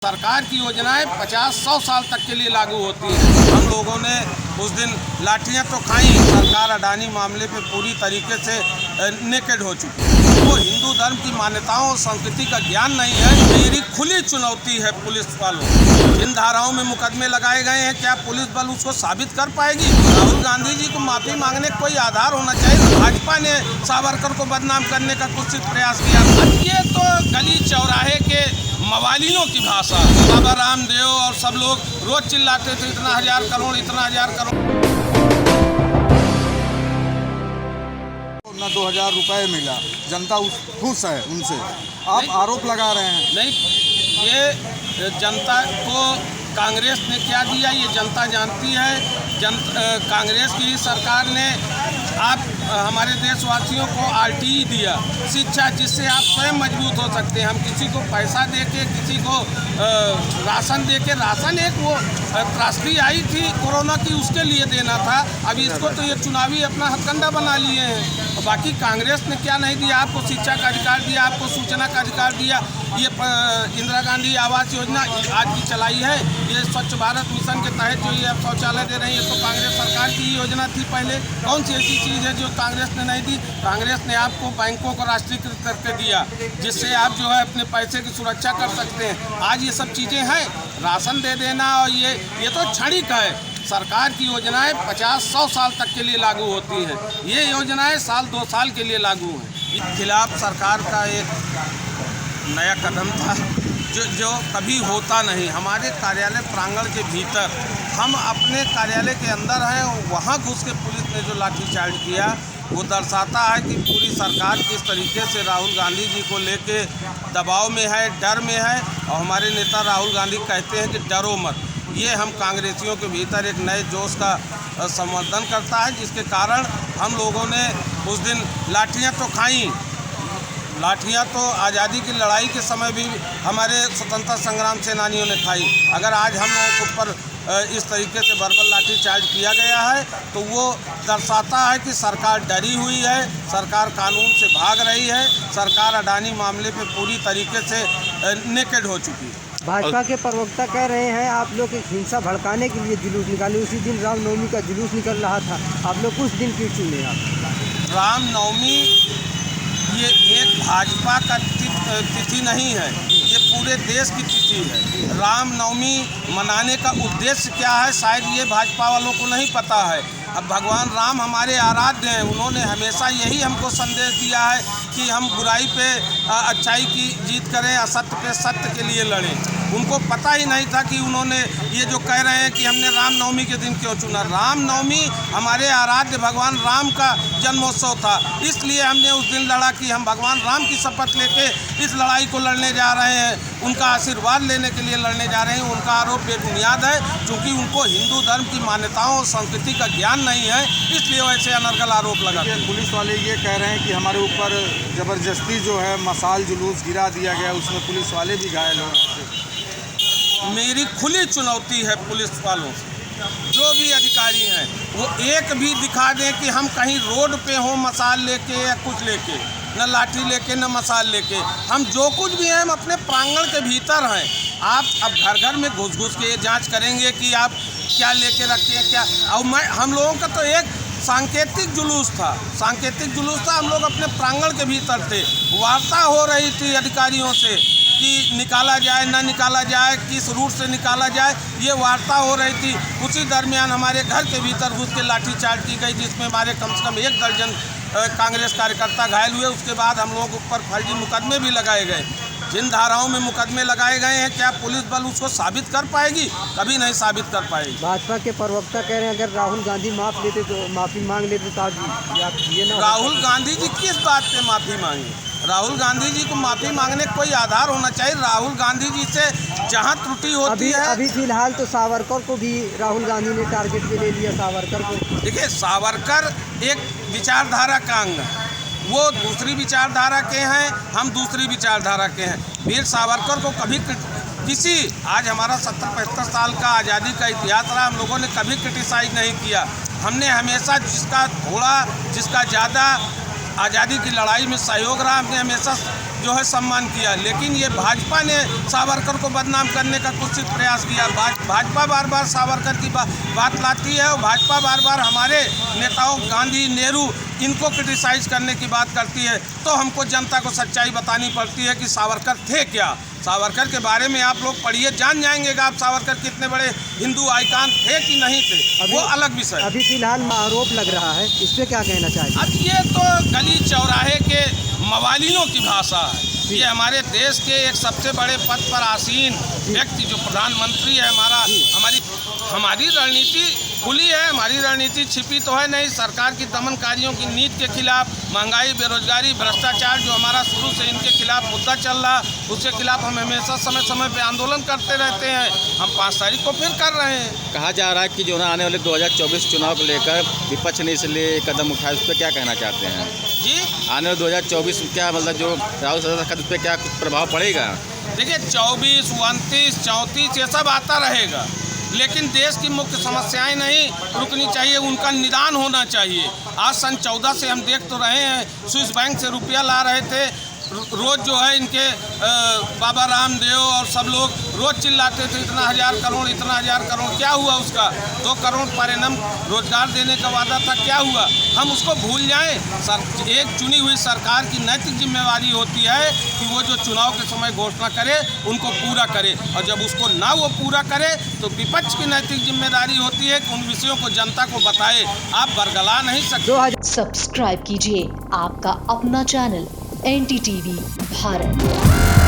सरकार की योजनाएं 50-100 साल तक के लिए लागू होती हैं। हम लोगों ने उस दिन लाठियां तो खाई। सरकार अडानी मामले पे पूरी तरीके से नेकेड हो चुकी है। वो हिंदू धर्म की मान्यताओं और संस्कृति का ज्ञान नहीं है। मेरी खुली चुनौती है पुलिस वालों, जिन धाराओं में मुकदमे लगाए गए हैं, क्या पुलिस बल उसको साबित कर पाएगी? राहुल गांधी जी को माफ़ी मांगने का कोई आधार होना चाहिए। भाजपा ने सावरकर को बदनाम करने का कुछ प्रयास किया। ये तो गली चौराहे के मवालियों की भाषा। बाबा रामदेव और सब लोग रोज चिल्लाते थे इतना 1000 करोड़, इतना 1000 करोड़। ना 2000 रुपये मिला, जनता खुश है उनसे। आप आरोप लगा रहे हैं। नहीं, ये जनता को कांग्रेस ने क्या दिया ये जनता जानती है। कांग्रेस की सरकार ने आप हमारे देशवासियों को RTE दिया, शिक्षा, जिससे आप स्वयं मजबूत हो सकते हैं। हम किसी को पैसा देके, किसी को राशन देके, राशन एक वो त्रासदी आई थी कोरोना की, उसके लिए देना था। अभी इसको तो ये चुनावी अपना हथकंडा बना लिए हैं। और बाकी कांग्रेस ने क्या नहीं दिया? आपको शिक्षा का अधिकार दिया, आपको सूचना का अधिकार दिया। ये इंदिरा गांधी आवास योजना आज की चलाई है। ये स्वच्छ भारत मिशन के तहत जो ये अब शौचालय दे रही है, तो कांग्रेस सरकार की ही योजना थी पहले। कौन सी ऐसी चीज़ है जो कांग्रेस ने नहीं दी? कांग्रेस ने आपको बैंकों को राष्ट्रीयकृत करके दिया, जिससे आप जो है अपने पैसे की सुरक्षा कर सकते हैं। आज ये सब चीज़ें हैं, राशन दे देना, और ये तो क्षणिक है। सरकार की योजनाएं 50-100 साल तक के लिए लागू होती हैं। ये योजनाएं साल 2 साल के लिए लागू हैं। इसके खिलाफ सरकार का एक नया कदम था जो कभी होता नहीं। हमारे कार्यालय प्रांगण के भीतर, हम अपने कार्यालय के अंदर हैं, वहाँ घुस के पुलिस ने जो लाठीचार्ज किया, वो दर्शाता है कि पूरी सरकार किस तरीके से राहुल गांधी जी को लेके दबाव में है, डर में है। और हमारे नेता राहुल गांधी कहते हैं कि डरो मत। ये हम कांग्रेसियों के भीतर एक नए जोश का संवर्धन करता है, जिसके कारण हम लोगों ने उस दिन लाठियाँ तो खाई। लाठियाँ तो आज़ादी की लड़ाई के समय भी हमारे स्वतंत्रता संग्राम सेनानियों ने खाई। अगर आज हम लोगों के ऊपर इस तरीके से बर्बर लाठीचार्ज किया गया है, तो वो दर्शाता है कि सरकार डरी हुई है, सरकार कानून से भाग रही है, सरकार अडानी मामले पे पूरी तरीके से नेकेड हो चुकी है। भाजपा के प्रवक्ता कह रहे हैं आप लोग एक हिंसा भड़काने के लिए जुलूस निकाले। उसी दिन रामनवमी का जुलूस निकल रहा था, आप लोग उस दिन क्यों चुने? आप रामनवमी ये एक भाजपा का तिथि नहीं है, ये पूरे देश की तिथि है। रामनवमी मनाने का उद्देश्य क्या है, शायद ये भाजपा वालों को नहीं पता है। अब भगवान राम हमारे आराध्य हैं। उन्होंने हमेशा यही हमको संदेश दिया है कि हम बुराई पे अच्छाई की जीत करें, असत्य पे सत्य के लिए लड़ें। उनको पता ही नहीं था कि उन्होंने ये जो कह रहे हैं कि हमने रामनवमी के दिन क्यों चुना। रामनवमी हमारे आराध्य भगवान राम का जन्मोत्सव था, इसलिए हमने उस दिन लड़ा कि हम भगवान राम की शपथ लेके इस लड़ाई को लड़ने जा रहे हैं, उनका आशीर्वाद लेने के लिए लड़ने जा रहे हैं। उनका आरोप बेबुनियाद है, क्योंकि उनको हिंदू धर्म की मान्यताओं और संस्कृति का ज्ञान नहीं है, इसलिए वैसे अनर्गल आरोप लगाते हैं। पुलिस वाले ये कह रहे हैं कि हमारे ऊपर ज़बरदस्ती जो है मशाल जुलूस गिरा दिया गया, उसमें पुलिस वाले भी घायल हुए। मेरी खुली चुनौती है पुलिस वालों से, जो भी अधिकारी हैं, वो एक भी दिखा दें कि हम कहीं रोड पे हों मशाल लेके या कुछ लेके, न लाठी लेके न मशाल लेके। हम जो कुछ भी हैं, हम अपने प्रांगण के भीतर हैं। आप अब घर घर में घुस घुस के ये जांच करेंगे कि आप क्या लेके रखते हैं, क्या। और हम लोगों का तो एक सांकेतिक जुलूस था, हम लोग अपने प्रांगण के भीतर थे। वार्ता हो रही थी अधिकारियों से कि निकाला जाए ना निकाला जाए, किस रूट से निकाला जाए, ये वार्ता हो रही थी। उसी दरमियान हमारे घर के भीतर घुस के लाठीचार्ज की गई, जिसमें हमारे कम से कम 1 दर्जन कांग्रेस कार्यकर्ता घायल हुए। उसके बाद हम लोगों के ऊपर फर्जी मुकदमे भी लगाए गए। जिन धाराओं में मुकदमे लगाए गए हैं, क्या पुलिस बल उसको साबित कर पाएगी? कभी नहीं साबित कर पाएगी। भाजपा के प्रवक्ता कह रहे हैं अगर राहुल गांधी माफ़ी मांग लेते तो आप ये ना। राहुल गांधी जी किस बात पे माफ़ी मांगे? राहुल गांधी जी को माफ़ी मांगने का कोई आधार होना चाहिए। राहुल गांधी जी से जहां त्रुटि होती है, अभी फिलहाल तो सावरकर को भी राहुल गांधी ने टारगेट पे ले लिया। सावरकर को देखिए, सावरकर एक विचारधारा का अंग है, वो दूसरी विचारधारा के हैं, हम दूसरी विचारधारा के हैं। वीर सावरकर को कभी किसी, आज हमारा 70-75 साल का आज़ादी का इतिहास रहा, हम लोगों ने कभी क्रिटिसाइज नहीं किया। हमने हमेशा जिसका थोड़ा जिसका ज़्यादा आज़ादी की लड़ाई में सहयोग रहा, हमने हमेशा जो है सम्मान किया। लेकिन ये भाजपा ने सावरकर को बदनाम करने का कुछ प्रयास किया। भाजपा बार बार सावरकर की बात लाती है और भाजपा बार बार हमारे नेताओं गांधी, नेहरू, इनको क्रिटिसाइज करने की बात करती है। तो हमको जनता को सच्चाई बतानी पड़ती है कि सावरकर थे क्या। सावरकर के बारे में आप लोग पढ़िए, जान जाएंगे कि आप सावरकर कितने बड़े हिंदू आइकान थे कि नहीं थे, वो अलग विषय। अभी फिलहाल आरोप लग रहा है, इस पर क्या कहना चाहिए? अब ये तो गली चौराहे के मवालियों की भाषा है। ये हमारे देश के एक सबसे बड़े पद पर आसीन व्यक्ति जो प्रधानमंत्री है हमारी रणनीति खुली है, हमारी रणनीति छिपी तो है नहीं। सरकार की दमनकारियों की नीति के खिलाफ, महंगाई, बेरोजगारी, भ्रष्टाचार जो हमारा शुरू से इनके खिलाफ मुद्दा चल रहा, उसके खिलाफ हम हमेशा समय समय पे आंदोलन करते रहते हैं। हम 5 तारीख को फिर कर रहे हैं। कहा जा रहा है कि जो ना आने वाले 2024 चुनाव को लेकर विपक्ष ने इसलिए कदम उठाया, उस पर क्या कहना चाहते हैं जी? आने वाले 2024 क्या मतलब जो राहुल सरकार का उस पर क्या कुछ प्रभाव पड़ेगा? देखिए 24, 29, 34 ये सब आता रहेगा, लेकिन देश की मुख्य समस्याएं नहीं रुकनी चाहिए, उनका निदान होना चाहिए। आज सन 14 से हम देख तो रहे हैं, स्विस बैंक से रुपया ला रहे थे रोज़, जो है इनके बाबा रामदेव और सब लोग रोज़ चिल्लाते थे इतना 1000 करोड़, इतना 1000 करोड़। क्या हुआ उसका? 2 करोड़ पर एनम रोजगार देने का वादा था, क्या हुआ? हम उसको भूल जाएं। एक चुनी हुई सरकार की नैतिक जिम्मेवारी होती है कि वो जो चुनाव के समय घोषणा करे उनको पूरा करे, और जब उसको ना वो पूरा करे तो विपक्ष की नैतिक जिम्मेदारी होती है कि उन विषयों को जनता को बताए। आप बरगला नहीं सकते। सब्सक्राइब कीजिए आपका अपना चैनल NDTV भारत।